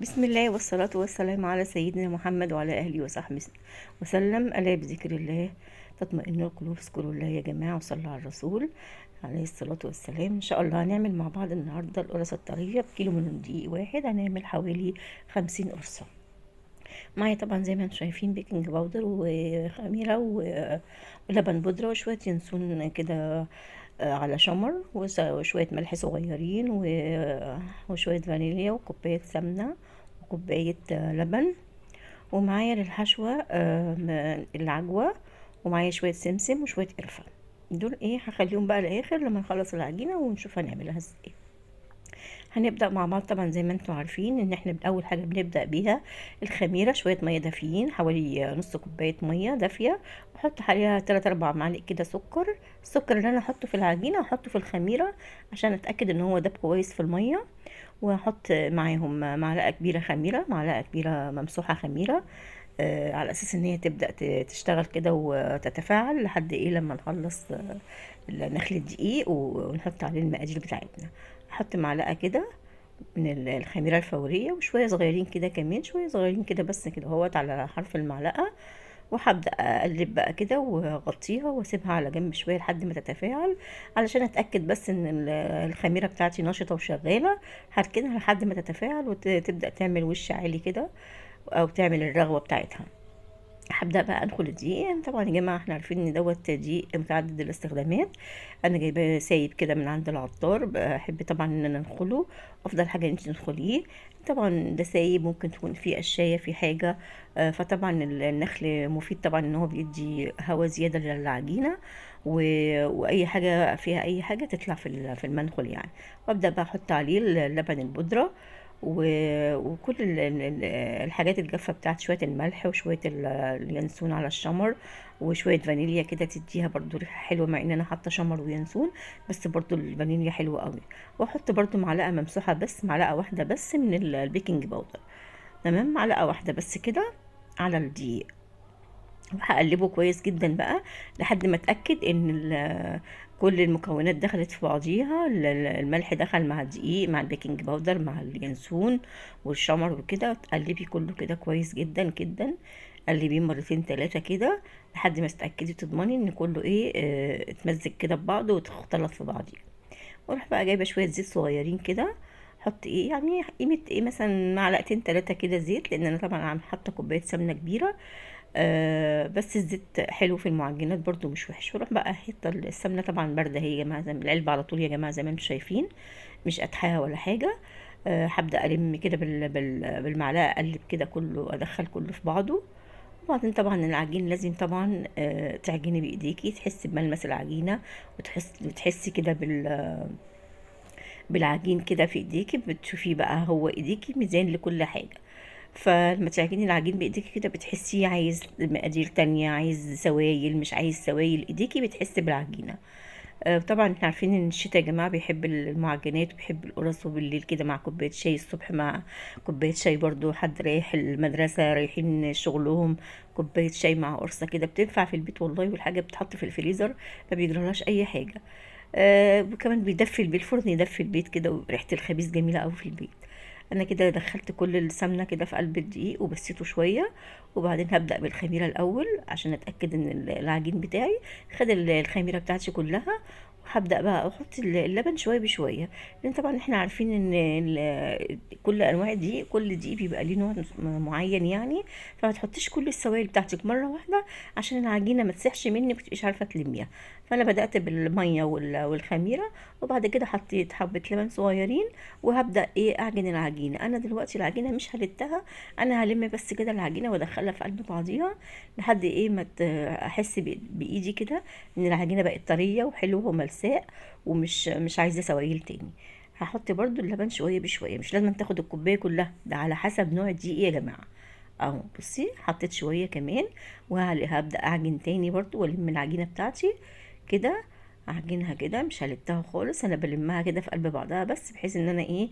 بسم الله والصلاة والسلام على سيدنا محمد وعلى أهله وصحبه وسلم. ألا بذكر الله تطمئن القلوب. اذكروا الله يا جماعة وصلوا على الرسول عليه الصلاة والسلام. إن شاء الله هنعمل مع بعض النهاردة القرص الطرية بكيلو من الدقيق واحد. هنعمل حوالي 50 قرصة. معايا طبعا زي ما انتم شايفين بيكنج باودر وخميرة ولبن بودرة وشوية ينسون كده على شمر وشوية ملح صغيرين وشوية فانيليا وكوباية سمنة وكوباية لبن. ومعايا للحشوة العجوة، ومعايا شوية سمسم وشوية قرفة. دول ايه هخليهم بقى الاخر لما نخلص العجينة ونشوف هنعملها ازاي. هنبدأ مع بعض طبعا زي ما انتم عارفين ان احنا اول حاجة بنبدأ بيها الخميرة. شوية مية دافيين، حوالي نص كوباية مية دافية، واحط عليها 3 4 معالق كده سكر. السكر اللي انا احطه في العجينة احطه في الخميرة عشان اتأكد ان هو داب كويس في المية. وهحط معاهم معلقة كبيرة خميرة، معلقة كبيرة ممسوحة خميرة، على اساس ان هي تبدأ تشتغل كده وتتفاعل لحد ايه لما نخلص نخلي الدقيق ونحط عليه المقادير بتاعتنا. احط معلقة كده من الخميرة الفورية وشوية صغيرين كده، كمان شوية صغيرين كده بس كده اهوت على حرف المعلقة. وهبدأ اقلب بقى كده واغطيها واسيبها على جنب شوية لحد ما تتفاعل، علشان اتأكد بس ان الخميرة بتاعتي نشطة وشغالة. هركنها لحد ما تتفاعل وتبدأ تعمل وش عالي كده او تعمل الرغوة بتاعتها. هبدأ بقى ادخل الدقيق. طبعا يا جماعة احنا عارفين ان دوت دقيق متعدد الاستخدامات. انا جايباه سايب كده من عند العطار، بحب طبعا ان انا انخله. افضل حاجة ان انت تنخليه. طبعا ده سايب، ممكن تكون فيه قشاية في حاجة. فطبعا النخل مفيد طبعا ان هو بيدي هواء زيادة للعجينة. واي حاجة فيها اي حاجة تطلع في المنخل يعني. وابدأ بقى احط عليه اللبن البودرة وكل الحاجات الجافة بتاعت شوية الملح وشوية اليانسون على الشمر وشوية فانيليا كده تديها برضو ريحة حلوة، مع ان انا حاطة شمر وينسون بس برضو الفانيليا حلوة قوي. واحط برضو معلقة ممسوحة بس، معلقة واحدة بس من البيكنج باودر. تمام، معلقة واحدة بس كده على الدقيق. وهقلبه كويس جدا بقى لحد ما اتاكد ان كل المكونات دخلت في بعضيها. الملح دخل مع الدقيق مع البيكنج باودر مع اليانسون والشمر وكده. تقلبي كله كده كويس جدا جدا، قلبيه مرتين تلاتة كده لحد ما تتاكدي تضمني ان كله ايه اتمزج كده ببعضه وتختلط في بعضيه. واروح بقى جايبه شويه زيت صغيرين كده. احط ايه يعني قيمه ايه مثلا معلقتين تلاتة كده زيت، لان انا طبعا عم حاطه كوبايه سمنه كبيره. بس الزيت حلو في المعجنات برضو مش وحش. واروح بقى احط السمنه طبعا بارده هي يا جماعه، زي العلبه على طول يا جماعه زي ما انتم شايفين، مش قدحاها ولا حاجه. هبدا الم كده بالمعلقه، اقلب كده كله، ادخل كله في بعضه. وبعدين طبعا العجين لازم طبعا تعجني بايديكي، تحسي بملمس العجينه وتحسي كده بالعجين كده في ايديكي، بتشوفي بقى هو ايديكي ميزان لكل حاجه. فلما تعجني العجين بايديكي كده بتحسيه عايز مقادير تانية، عايز سوايل مش عايز سوايل، ايديكي بتحسي بالعجينة. طبعا احنا عارفين ان الشتا يا جماعة بيحب المعجنات وبيحب القرص، وبالليل كده مع كوباية شاي، الصبح مع كوباية شاي برضو، حد رايح المدرسة رايحين شغلهم، كوباية شاي مع قرصة كده بتنفع في البيت والله. والحاجة بتحط في الفريزر ما بيجرالهاش اي حاجة. وكمان بيدفي البيت، الفرن يدفي البيت كده، وريحة الخبيز جميلة قوي في البيت. انا كده دخلت كل السمنه كده في قلب الدقيق وبسيته شويه. وبعدين هبدا بالخميره الاول عشان اتاكد ان العجين بتاعي خد الخميره بتاعتي كلها. وهبدا بقى احط اللبن شويه بشويه، لان طبعا احنا عارفين ان كل انواع الدقيق، كل دقيق بيبقى ليه نوع معين يعني. فما تحطيش كل السوائل بتاعتك مره واحده عشان العجينه ما تسيحش منك ومتبقيش عارفه تلميها. فانا بدات بالميه والخميره، وبعد كده حطيت حبه لبن صغيرين. وهبدا ايه اعجن العجينه. انا دلوقتي العجينه مش هلتها، انا هلم بس كده العجينه وادخلها في قلب بعضيها لحد ايه ما احس بايدي كده ان العجينه بقت طريه وحلوه وملساء ومش عايزه سوائل تاني. هحط برضو اللبن شويه بشويه، مش لازم تاخد الكوبايه كلها، ده على حسب نوع الدقيق يا جماعه. اهو بصي حطيت شويه كمان. وهبدا اعجن تاني برضو والم العجينه بتاعتي كده. اعجنها كده مش هلتها خالص، انا بلمها كده في قلب بعضها بس بحيث ان انا ايه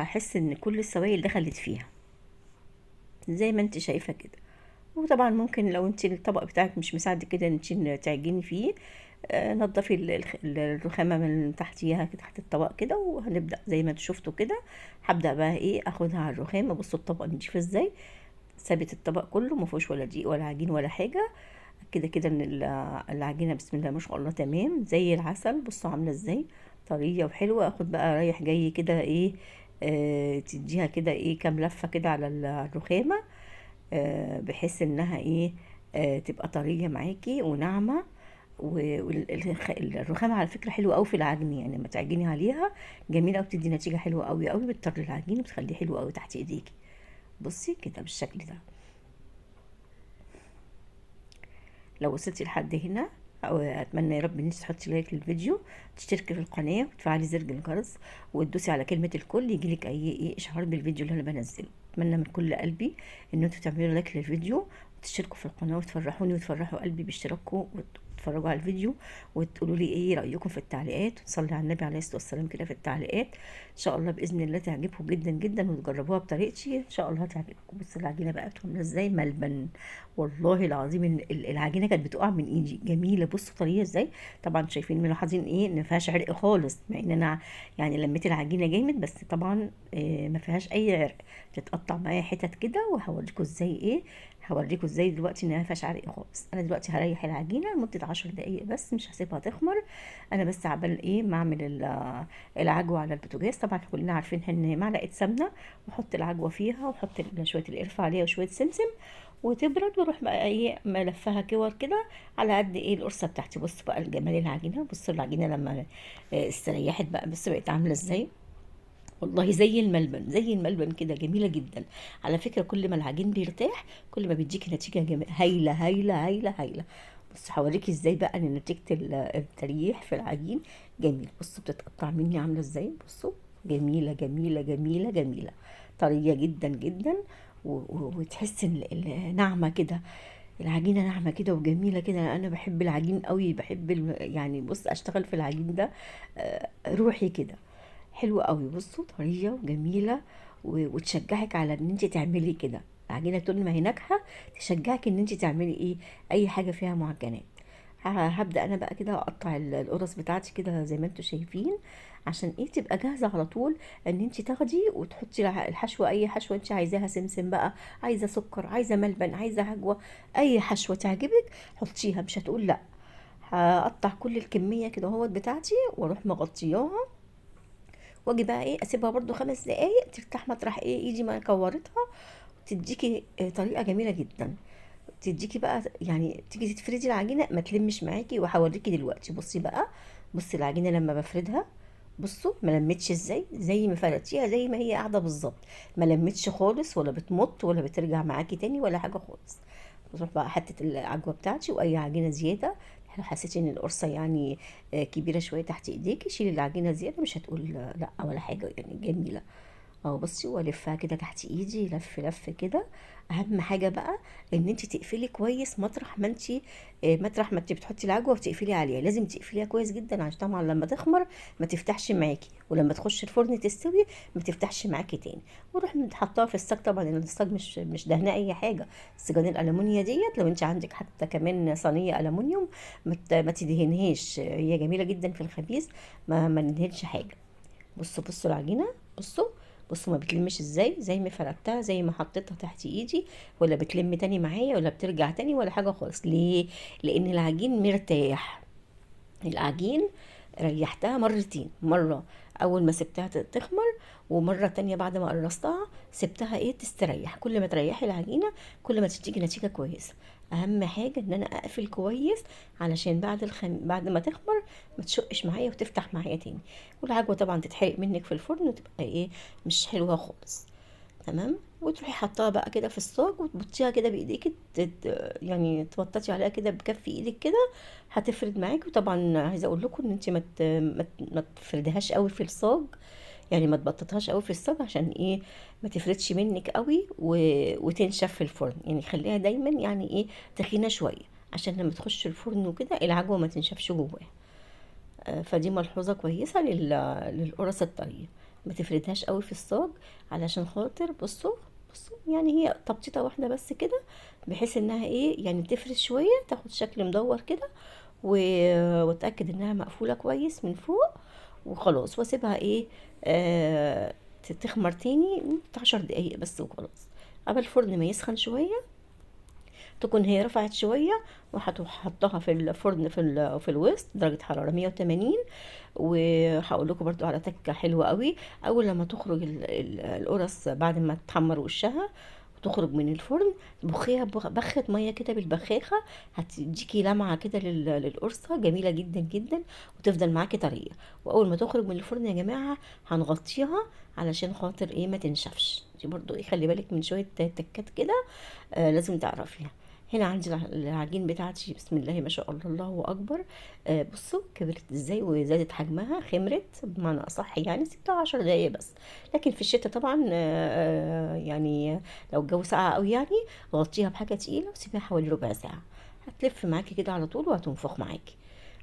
احس ان كل السوائل دخلت فيها زي ما انت شايفه كده. وطبعا ممكن لو انت الطبق بتاعك مش مساعد كده انت تعجني فيه، نضفي الرخامة من تحتيها تحت الطبق كده، وهنبدأ زي ما انتوا شفتوا كده. هبدأ بقى ايه اخدها على الرخامة. بصوا الطبق نضيف ازاي، ثابت الطبق كله ما فيهوش ولا دقيق ولا عجين ولا حاجة. كده كده ان العجينة بسم الله ما شاء الله تمام زي العسل. بصوا عاملة ازاي طرية وحلوة. اخد بقى رايح جاي كده ايه، تديها كده ايه كام لفة كده على الرخامة، بحيث انها ايه تبقى طرية معاكي وناعمة. والرخامة على فكرة حلوة قوي في العجن، يعني لما تعجني عليها جميلة وبتدي نتيجة حلوة قوي قوي، بتطر العجين وبتخليه حلو قوي تحت ايديكي. بصي كده بالشكل ده. لو وصلتي لحد هنا، أو اتمنى يا رب ان انت تحطي لايك للفيديو، تشتركي في القناه وتفعلي زر الجرس وتدوسي على كلمه الكل يجيلك اي اشعار بالفيديو اللي انا بنزله. اتمنى من كل قلبي ان انتوا تعملوا لايك للفيديو وتشتركوا في القناه وتفرحوني وتفرحوا قلبي باشتراككم، وتتفرجوا على الفيديو وتقولوا لي ايه رايكم في التعليقات، وتصلي على النبي عليه الصلاه والسلام كده في التعليقات. ان شاء الله باذن الله تعجبكم جدا جدا وتجربوها بطريقتي، ان شاء الله هتعجبكم. بصوا العجينه بقى عامله ازاي ملبن. والله العظيم ان العجينه كانت بتقع من ايدي، جميله. بصوا طريه ازاي. طبعا شايفين ملاحظين ايه ان ما فيهاش عرق خالص، مع ان انا يعني لميت العجينه جامد، بس طبعا ما فيهاش اي عرق. بتتقطع معايا حتت كده، وهوريكم ازاي ايه، هوريكم ازاي دلوقتي ان ما فيهاش عرق خالص. انا دلوقتي هريح العجينه لمده 10 دقائق بس، مش هسيبها تخمر. انا بس عبال ايه ما اعمل العجوه على البوتاجاز. طبعا كلنا عارفين ان معلقه سمنه، واحط العجوه فيها واحط شويه القرفه عليها وشويه سمسم وتبرد، واروح بقى ايه ملفها كور كده على قد ايه القرصه بتاعتي. بصوا بقى الجمال العجينه. بصوا العجينه لما استريحت بقى، بس بقت عامله ازاي. والله زي الملبن، زي الملبن كده، جميله جدا. على فكره كل ما العجين بيرتاح كل ما بيديكي نتيجه هايله هايله هايله هايله. بص هوريكي ازاي بقى ان نتيجه التريح في العجين جميل. بصوا بتتقطع مني عامله ازاي. بصوا جميله جميله جميله جميله، طريه جدا جدا، وتحس ان ناعمه كده. العجينه ناعمه كده وجميله كده. انا بحب العجين قوي، بحب يعني بص اشتغل في العجين ده روحي كده. حلوة قوي. بصوا طرية وجميلة، وتشجعك على ان انت تعملي كده. العجينة طول ما هي ناجحة تشجعك ان انت تعملي ايه اي حاجة فيها معجنات. هبدأ انا بقى كده اقطع القرص بتاعتي كده زي ما انتوا شايفين، عشان ايه تبقى جاهزة على طول ان انت تاخدي وتحطي الحشوة، اي حشوة انت عايزاها، سمسم بقى، عايزة سكر، عايزة ملبن، عايزة عجوة، اي حشوة تعجبك حطيها، مش هتقول لا. هقطع كل الكمية كده اهوت بتاعتي واروح مغطياها، واجي بقى ايه اسيبها برضو 5 دقايق ترتاح مطرح ايه ايدي ما كورتها. تديكي طريقه جميله جدا. تديكي بقى يعني تيجي تفردي العجينه ما تلمش معاكي، وهوريكي دلوقتي. بصي بقى، بصي العجينه لما بفردها، بصوا ما لمتش ازاي، زي ما فردتيها زي ما هي قاعده بالظبط. ما لمتش خالص ولا بتمط ولا بترجع معاكي تاني ولا حاجه خالص. بروح بقى حتة العجوة بتاعتي واي عجينة زيادة. لو حسيتي ان القرصة يعني كبيرة شوية تحت ايديكي، شيلي العجينة زيادة، مش هتقول لا ولا حاجة، يعني جميلة. اهو بصي والفها كده تحت ايدي لف لف كده. اهم حاجه بقى ان انت تقفلي كويس مطرح ما انت مطرح ما انت بتحطي العجوه وتقفلي عليها، لازم تقفليها كويس جدا عشان طبعا لما تخمر ما تفتحش معاكي، ولما تخش الفرن تستوي ما تفتحش معاكي تاني. وروح حطها في الصاج. طبعا الصاج مش دهنه اي حاجه، السجان الالومنيا ديت لو انت عندك حتى كمان صينيه الومنيوم ما تدهنهاش، هي جميله جدا في الخبيز، ما ندهنش حاجه. بصوا العجينه. بصوا بصوا ما بتلمش ازاي، زي ما فردتها زي ما حطيتها تحت ايدي، ولا بتلم تاني معايا ولا بترجع تاني ولا حاجه خالص. ليه؟ لان العجين مرتاح. العجين ريحتها مرتين، مرة أول ما سبتها تخمر، ومرة تانية بعد ما قرصتها سبتها ايه تستريح. كل ما تريحي العجينة كل ما تديكي نتيجة كويسة. أهم حاجة إن أنا أقفل كويس علشان بعد ما تخمر ما تشقش معايا وتفتح معايا تاني، والعجوة طبعا تتحرق منك في الفرن وتبقى ايه مش حلوة خالص. تمام. وتروحي حطاها بقى كده في الصاج وتبطيها كده بايديك، يعني تبططي عليها كده بكف ايدك كده، هتفرد معاكي. وطبعا عايزه اقول لكم ان انت ما تفرديهاش قوي في الصاج، يعني ما تبططهاش قوي في الصاج عشان ايه ما تفردش منك قوي وتنشف في الفرن. يعني خليها دايما يعني ايه تخينه شويه عشان لما تخش الفرن وكده العجوه ما تنشفش جواها. فدي ملحوظة كويسة للقرص الطرية. ما تفردهاش قوي في الصاج علشان خاطر بصوا يعني هي تبطيطة واحدة بس كده، بحيث انها ايه يعني تفرد شوية تاخد شكل مدور كده، واتاكد انها مقفوله كويس من فوق، وخلاص واسيبها ايه تخمر تاني 10 دقايق بس وخلاص. قبل الفرن ما يسخن شويه تكون هي رفعت شويه، وهحطها في الفرن في الوسط درجه حراره 180. وهقول لكم برضو على تكه حلوه قوي. اول لما تخرج القرص بعد ما تحمر وشها وتخرج من الفرن، بخيها بخة ميه كده بالبخاخه، هتديكي لمعه كده للقرصه جميله جدا جدا، وتفضل معاكي طريه. واول ما تخرج من الفرن يا جماعه هنغطيها علشان خاطر ايه ما تنشفش. دي برضو ايه خلي بالك من شويه تكات كده لازم تعرفيها. هنا عندي العجين بتاعتي بسم الله ما شاء الله الله اكبر. بصوا كبرت ازاي وزادت حجمها، خمرت بمعنى اصح يعني. سبتها 10 دقايق بس. لكن في الشتاء طبعا يعني لو الجو ساقع قوي يعني غطيها بحاجه تقيله وسيبيها حوالي ربع ساعه، هتلف معاكي كده على طول وهتنفخ معاكي.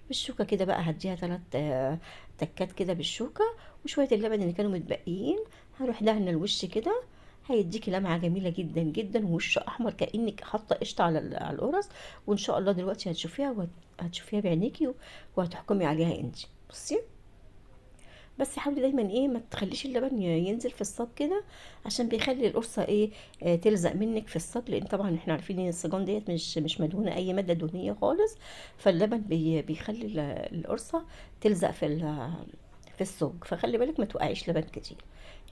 بالشوكه كده بقى هديها 3 تكات كده بالشوكه، وشويه اللبن اللي كانوا متبقيين هروح دهن الوش كده. هيديكي لمعه جميله جدا جدا، ووش احمر كانك حاطه قشطه على القرص. وان شاء الله دلوقتي هتشوفيها وهتشوفيها بعينيكي وهتحكمي عليها انت. بصي بس حاولي دايما ايه ما تخليش اللبن ينزل في الصاج كده، عشان بيخلي القرصه ايه تلزق منك في الصاج. لان طبعا احنا عارفين ان الصاجان ديت مش مدهونه اي ماده دهنيه خالص، فاللبن بيخلي القرصه تلزق في الصاج. فخلي بالك ما توقعيش لبن كتير.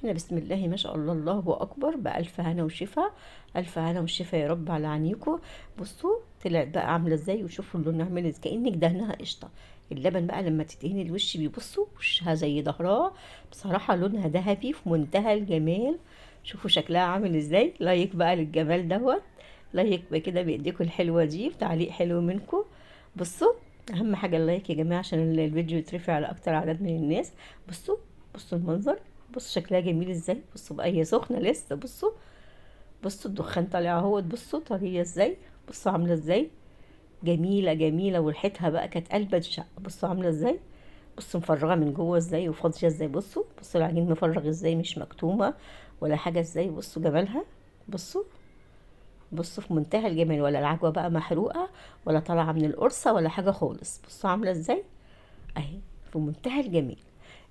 هنا بسم الله ما شاء الله الله اكبر، بألف هنا وشفا. الف هنا وشفا يا رب على عينيكم. بصوا طلعت بقى عامله ازاي، وشوفوا اللون عامل ازاي كأنك دهنها قشطه. اللبن بقى لما تدهني الوش بيبصوا وشها زي ظهرها، بصراحه لونها ذهبي في منتهى الجمال. شوفوا شكلها عامل ازاي. لايك بقى للجمال دوت، لايك بقى كده بايديكم الحلوه دي، وتعليق حلو منكم. بصوا اهم حاجه اللايك يا جماعه عشان الفيديو يترفع على اكتر عدد من الناس. بصوا بصوا المنظر، بصوا شكلها جميل ازاي. بصوا بقى هي سخنه لسه. بصوا الدخان طالع اهوت. بصوا طريه ازاي، بصوا عامله ازاي جميله جميله. وريحتها بقى كانت قلبة الشقه. بصوا عامله ازاي، بصوا مفرغه من جوه ازاي وفاضيه ازاي. بصوا العجين مفرغ ازاي مش مكتومه ولا حاجه ازاي. بصوا جمالها. بصوا في منتهى الجمال، ولا العجوه بقى محروقه ولا طالعه من القرصه ولا حاجه خالص. بصوا عامله ازاي اهي في منتهى الجمال.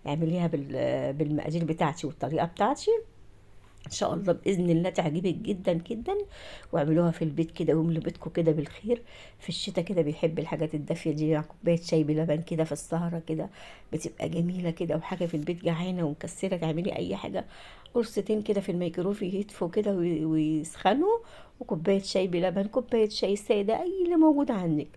اعمليها بالمقادير بتاعتي والطريقه بتاعتي، ان شاء الله باذن الله تعجبك جدا جدا. واعملوها في البيت كده واملوا بيتكم كده بالخير. في الشتاء كده بيحب الحاجات الدافيه دي، مع كوبايه شاي بلبن كده في السهره كده بتبقى جميله كده. وحاجه في البيت جعانه ومكسره تعملي اي حاجه، قرصتين كده في الميكروف يهدفوا كده ويسخنوا، وكوبايه شاي بلبن كوبايه شاي ساده اي اللي موجود عندك،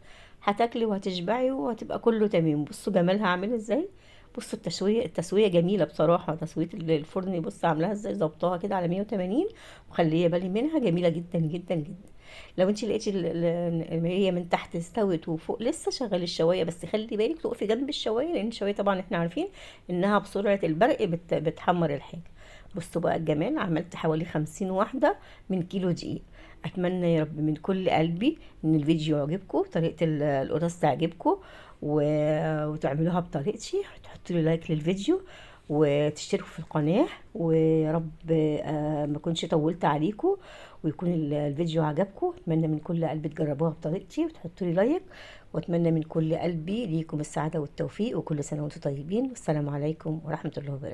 هتاكلي وهتشبعي وهتبقى كله تمام. بصوا جمالها عامل ازاي. بصوا التسويه جميله بصراحه. تسويه الفرن بص عاملاها ازاي، ظبطاها كده على 180 وخليه بالي منها جميله جدا جدا جدا. لو انت لقيتي هي من تحت استوت وفوق لسه، شغلي الشوايه. بس خلي بالك تقفي جنب الشوايه، لان الشوايه طبعا احنا عارفين انها بسرعه البرق بتحمر الحاجه. بصوا بقى الجمال. عملت حوالي 50 واحده من كيلو دقيق. اتمنى يا رب من كل قلبي ان الفيديو يعجبكم، طريقه القرص تعجبكم، وتعملوها بطريقتي. تحطوا لي لايك للفيديو وتشتركوا في القناة. ويا رب ما كنتش طولت عليكم، ويكون الفيديو عجبكم. اتمنى من كل قلبي تجربوها بطريقتي وتحطوا لي لايك. واتمنى من كل قلبي ليكم السعادة والتوفيق، وكل سنة وانتم طيبين. والسلام عليكم ورحمة الله وبركاته.